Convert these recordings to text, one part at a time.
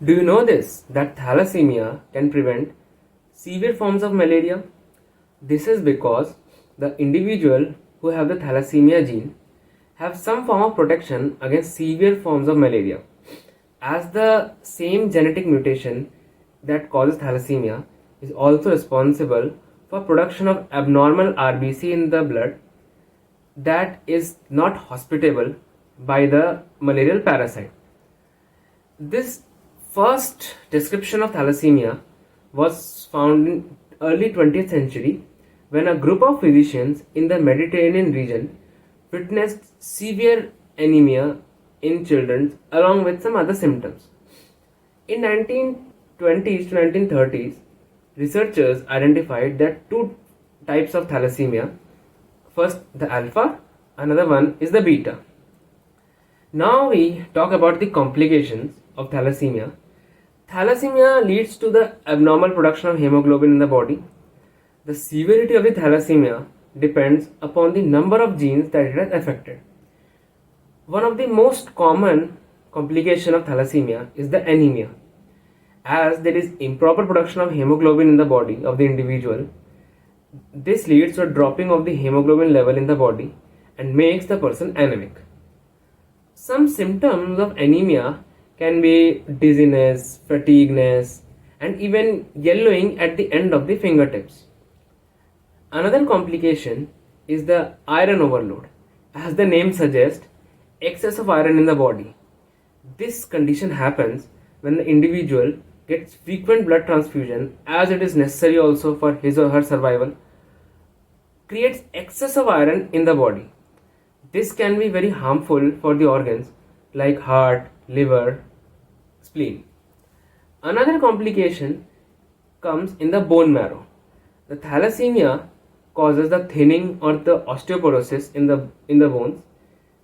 Do you know this? That thalassemia can prevent severe forms of malaria? This is because the individual who have the thalassemia gene have some form of protection against severe forms of malaria. As the same genetic mutation that causes thalassemia is also responsible for production of abnormal RBC in the blood that is not hospitable by the malarial parasite. This first description of thalassemia was found in early 20th century when a group of physicians in the Mediterranean region witnessed severe anemia in children along with some other symptoms. In 1920s to 1930s, researchers identified that two types of thalassemia. First, the alpha, another one is the beta. Now we talk about the complications of thalassemia. Thalassemia leads to the abnormal production of hemoglobin in the body. The severity of the thalassemia depends upon the number of genes that it has affected. One of the most common complications of thalassemia is the anemia. As there is improper production of hemoglobin in the body of the individual, this leads to a dropping of the hemoglobin level in the body and makes the person anemic. Some symptoms of anemia can be dizziness, fatigueness, and even yellowing at the end of the fingertips. Another complication is the iron overload. As the name suggests, excess of iron in the body. This condition happens when the individual gets frequent blood transfusion, as it is necessary also for his or her survival, creates excess of iron in the body. This can be very harmful for the organs like heart, liver, spleen. Another complication comes in the bone marrow. The thalassemia causes the thinning or the osteoporosis in the bones.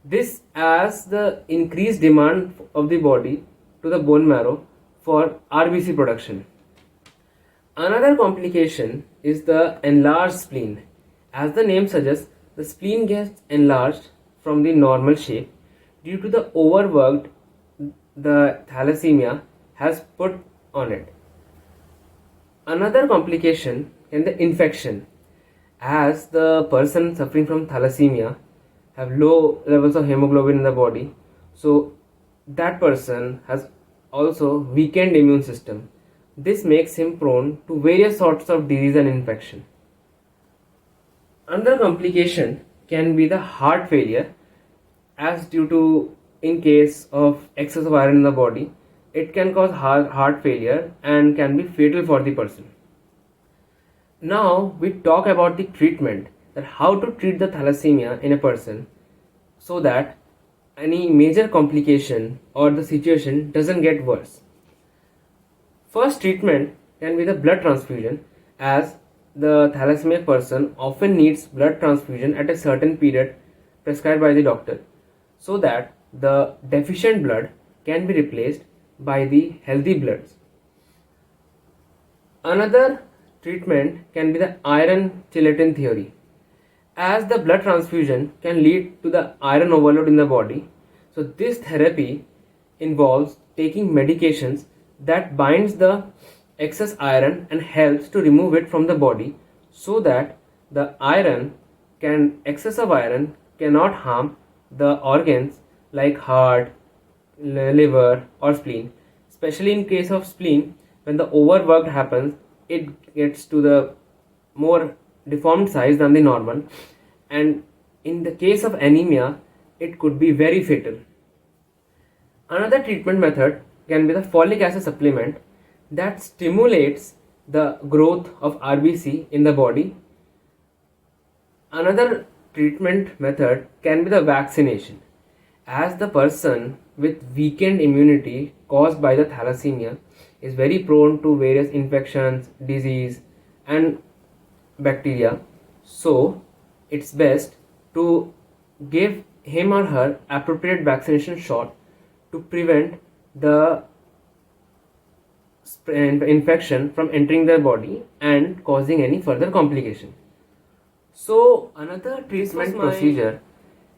This as the increased demand of the body to the bone marrow for RBC production. Another complication is the enlarged spleen. As the name suggests, the spleen gets enlarged from the normal shape due to the overworked the thalassemia has put on it. Another complication is the infection. As the person suffering from thalassemia have low levels of hemoglobin in the body, so that person has also weakened immune system. This makes him prone to various sorts of disease and infection. Another complication can be the heart failure, as due to in case of excess of iron in the body, it can cause heart failure and can be fatal for the person. Now we talk about the treatment, that how to treat the thalassemia in a person so that any major complication or the situation doesn't get worse. First treatment can be the blood transfusion, as the thalassemic person often needs blood transfusion at a certain period prescribed by the doctor so that the deficient blood can be replaced by the healthy bloods. Another treatment can be the iron chelatin theory, as the blood transfusion can lead to the iron overload in the body. So this therapy involves taking medications that binds the excess iron and helps to remove it from the body so that the excess of iron cannot harm the organs like heart, liver or spleen. Especially in case of spleen, when the overwork happens, it gets to the more deformed size than the normal, and in the case of anemia, it could be very fatal. Another treatment method can be the folic acid supplement that stimulates the growth of RBC in the body. Another treatment method can be the vaccination, as the person with weakened immunity caused by the thalassemia is very prone to various infections, disease and bacteria. So it's best to give him or her appropriate vaccination shot to prevent the infection from entering their body and causing any further complication. So another treatment procedure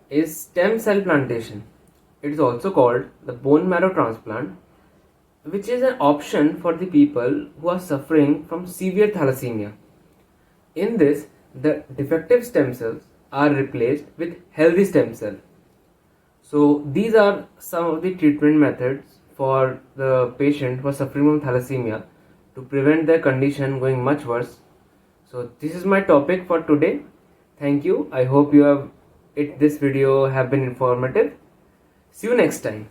is stem cell plantation. It is also called the bone marrow transplant. which is an option for the people who are suffering from severe thalassemia. In this, the defective stem cells are replaced with healthy stem cells. So these are some of the treatment methods for the patient who are suffering from thalassemia to prevent their condition going much worse. So this is my topic for today. Thank you. I hope this video have been informative. See you next time.